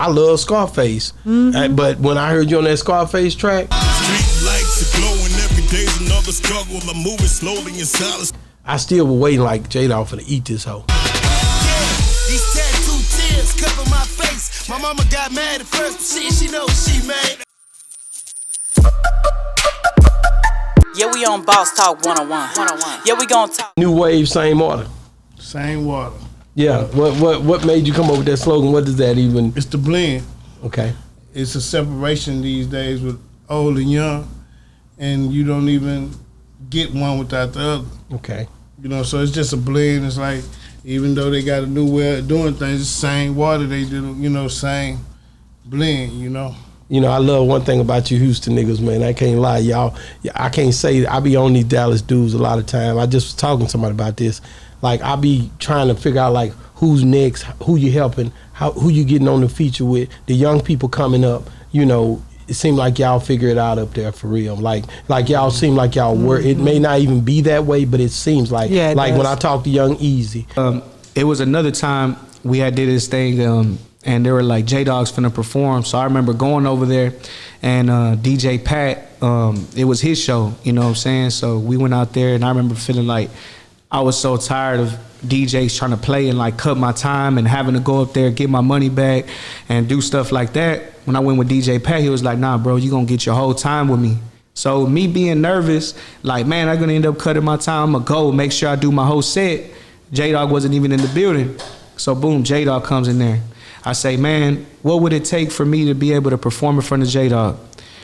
I love Scarface, but when I heard you on that Scarface track, street lights are glowing, every day's another struggle. I'm moving slowly in silence. I still was waiting like J-Dawg for to eat this hoe. These tattoo tears cover my face. My mama got mad at first, but she knows she made. Yeah, we on Boss Talk 101. Yeah, we gonna talk. New wave, same order. Same water. Yeah. What made you come up with that slogan? What does that even? It's the blend. Okay. It's a separation these days with old and young, and you don't even get one without the other. Okay. You know, so it's just a blend. It's like, even though they got a new way of doing things, it's the same water they do, you know, same blend, you know. You know, I love one thing about you Houston niggas, man. I can't lie, y'all. I can't say, I be on these Dallas dudes a lot of time. I just was talking to somebody about this. Like, I be trying to figure out, like, who's next, who you helping, who you getting on the feature with, the young people coming up. You know, it seemed like y'all figure it out up there for real. Like y'all seem like y'all were. It may not even be that way, but it seems like. Yeah, like when I talk to Young Easy. It was another time we had did this thing, and they were like, J-Dawg's finna perform. So I remember going over there, and DJ Pat, it was his show, you know what I'm saying? So we went out there, and I remember feeling like I was so tired of DJs trying to play and like cut my time and having to go up there, get my money back and do stuff like that. When I went with DJ Pat, he was like, nah, bro, you gonna get your whole time with me. So me being nervous, like, man, I'm gonna end up cutting my time. I'm gonna go make sure I do my whole set. J-Dawg wasn't even in the building. So boom, J-Dawg comes in there. I say, man, what would it take for me to be able to perform in front of J-Dawg?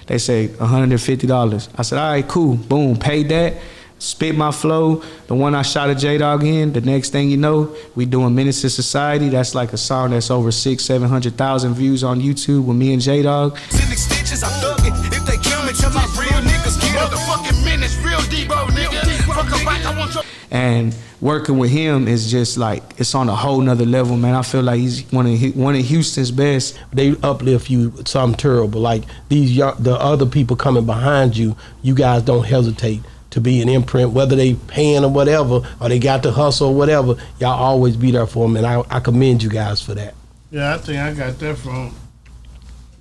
They say $150. I said, all right, cool. Boom, paid that. Spit my flow, the one I shot at J-Dawg in. The next thing you know, we doing Menace to Society. That's like a song that's over 600,000-700,000 views on YouTube with me and J-Dawg. Extensions, I'm thugging. If they kill me, tell my real niggas kill the fucking Menace, real Debo, nigga. Fuck about, I want your. And working with him is just like, it's on a whole nother level, man. I feel like he's one of Houston's best. They uplift you something terrible. Like the other people coming behind you, you guys don't hesitate to be an imprint, whether they paying or whatever, or they got to hustle or whatever, y'all always be there for them, and I commend you guys for that. Yeah, I think I got that from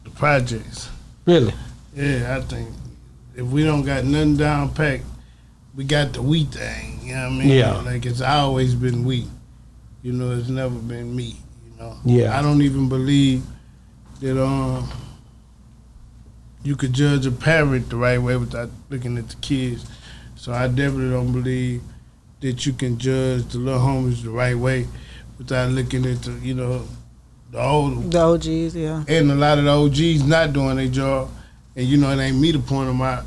the projects. Really? Yeah, I think if we don't got nothing down packed, we got the we thing, you know what I mean? Yeah. Like, it's always been we. You know, it's never been me, you know? Yeah. I don't even believe that you could judge a parent the right way without looking at the kids. So I definitely don't believe that you can judge the little homies the right way without looking at the, you know, the OGs, yeah. And a lot of the OGs not doing their job. And, you know, it ain't me to point them out,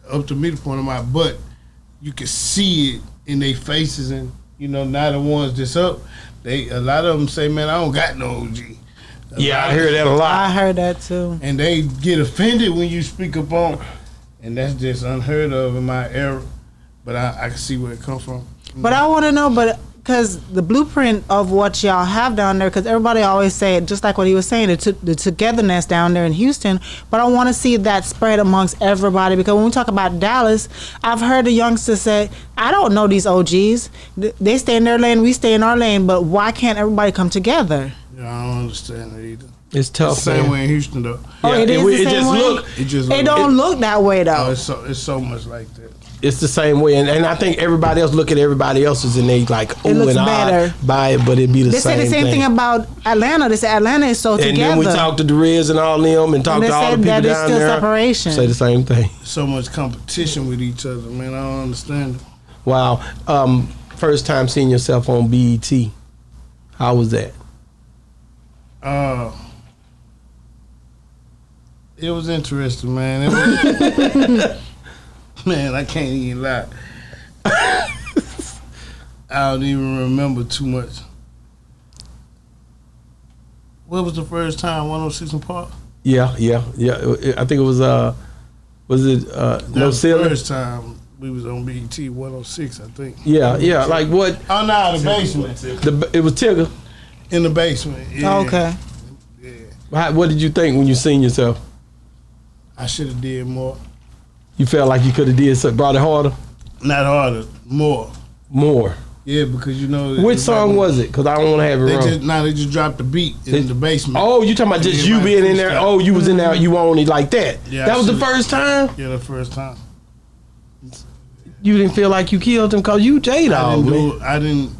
up to me to point them out, but you can see it in their faces. And, you know, now the ones that's up, a lot of them say, man, I don't got no OG. Yeah, I hear that a lot. I heard that too. And they get offended when you speak up on, and that's just unheard of in my era. But I can see where it comes from. But I want to know, because the blueprint of what y'all have down there, because everybody always say it, just like what he was saying, the togetherness down there in Houston, but I want to see that spread amongst everybody, because when we talk about Dallas, I've heard the youngsters say, I don't know these OGs. They stay in their lane, we stay in our lane, but why can't everybody come together? Yeah, I don't understand it either. It's tough. It's the same way in Houston, though. Oh, yeah, it is the same way? It don't look that way, though. Oh, it's so much like that. It's the same way, and I think everybody else look at everybody else's and they like, it looks and better. Buy it, but it be the same. They say the same thing about Atlanta. They say Atlanta is so together. And then we talk to the Riz and all them, and talk to all the people down there. That is still separation. Say the same thing. So much competition with each other, man. I don't understand it. Wow. First time seeing yourself on BET. How was that? It was interesting, man. Man, I can't even lie. I don't even remember too much. What was the first time? 106 in Park? Yeah. I think it was that No was Ceiling? the first time we was on BET 106, I think. Yeah. Like what? Oh no, the basement. It was Tigger. In the basement. Yeah. Okay. Yeah. What did you think when you seen yourself? I should have did more. You felt like you could have did something, brought it harder? Not harder, more. More. Yeah, because you know. Which song was it? Because I don't want to have it wrong. They just dropped the beat in the basement. Oh, you talking about just you being in there? Oh, you was in there. You only like that. Yeah, that was the first time. Yeah, the first time. You didn't feel like you killed him because you J-Dawg, man. I didn't.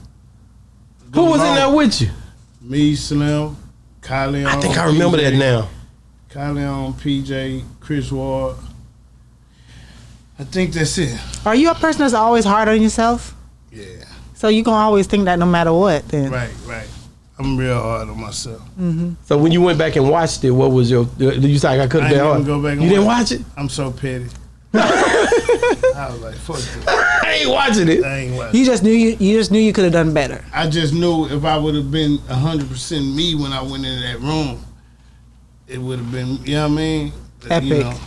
Who was in there with you? Me, Slim, Kylie. I think I remember that now. Kylie, PJ, Chris Ward. I think that's it. Are you a person that's always hard on yourself? Yeah. So you gonna always think that no matter what, then? Right. I'm real hard on myself. Mm-hmm. So when you went back and watched it, what was your? You said I could have been hard. Go back and you didn't watch it? I'm so petty. I was like, fuck this. I ain't watching it. I ain't watching. You just knew you could have done better. I just knew if I would have been 100% me when I went into that room, it would have been, you know what I mean? Epic. You know.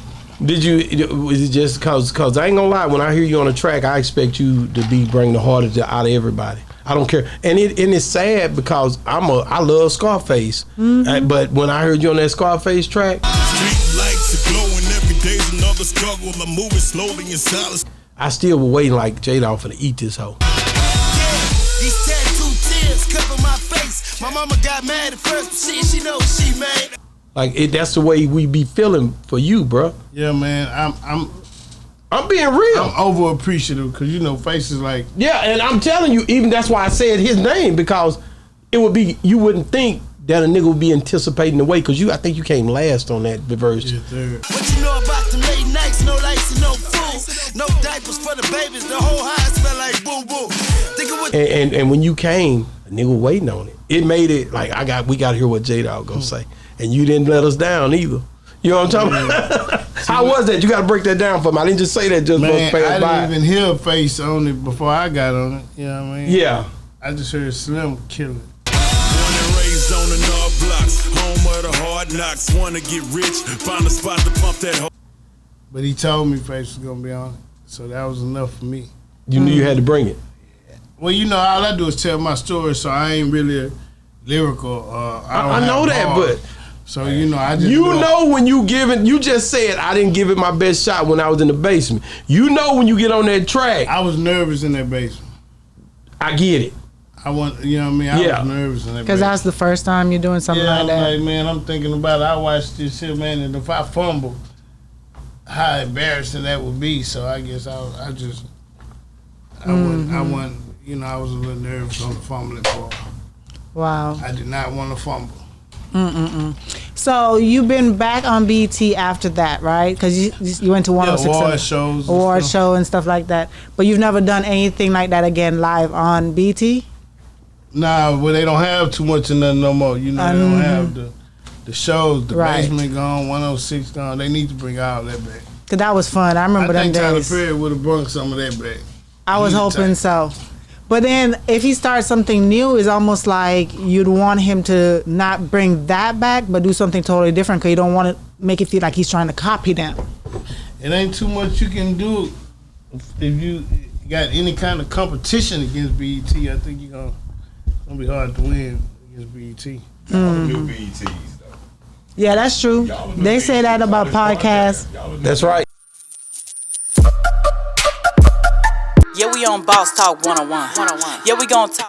Did you? Was it just cause I ain't gonna lie? When I hear you on the track, I expect you to bring the heart out of everybody. I don't care, and it's sad because I love Scarface, but when I heard you on that Scarface track, Street lights are glowing every day's another struggle. I'm moving slowly in silence. I still was waiting like J-Dawg finna eat this hoe. Yeah, these tattoo tears cover my face. My mama got mad at first, but she knows she made. Like that's the way we be feeling for you, bro. Yeah, man. I'm being real. I'm over appreciative because you know faces like. Yeah, and I'm telling you, even that's why I said his name because it would be you wouldn't think that a nigga would be anticipating the way because I think you came last on that verse. Yeah, third. What you know about the late nights? No lights and no food, no diapers for the babies. The whole house smell like boom boom. Think of what. And when you came, a nigga waiting on it. It made it like we got to hear what J-Dawg gonna say, and you didn't let us down either. You know what I'm talking about? How was that? You got to break that down for me. I didn't just say that just for us I didn't even hear a face on it before I got on it. You know what I mean? Yeah. I just heard Slim kill it. Born and raised on the North Blocks, home of the hard knocks. Wanna get rich, find a spot to pump that hoe. But he told me face was gonna be on it, so that was enough for me. You knew you had to bring it. Well, you know, all I do is tell my story, so I ain't really lyrical. I know that, but. So, you know, I just... You know when you just said, I didn't give it my best shot when I was in the basement. You know when you get on that track. I was nervous in that basement. I get it. You know what I mean? I was nervous in that basement. Because that's the first time you're doing something like that. Like, man, I'm thinking about it. I watched this shit, man, and if I fumble, how embarrassing that would be. So I guess I wasn't, you know, I was a little nervous on the fumbling part. Wow. I did not want to fumble. So you've been back on BT after that, right? Because you went to 106 award show and stuff like that. But you've never done anything like that again live on BT? Nah, well, they don't have too much of nothing no more. You know, they don't have the shows. The basement gone, 106 gone. They need to bring all that back. Because that was fun. I remember them days. I think Tyler Perry would have brought some of that back. I was hoping so. But then if he starts something new, it's almost like you'd want him to not bring that back, but do something totally different because you don't want to make it feel like he's trying to copy them. It ain't too much you can do if you got any kind of competition against BET. I think it's gonna be hard to win against BET. New BETs though. Yeah, that's true. They say that about podcasts. That's right. Yeah, we on Boss Talk 101. Yeah, we gonna talk.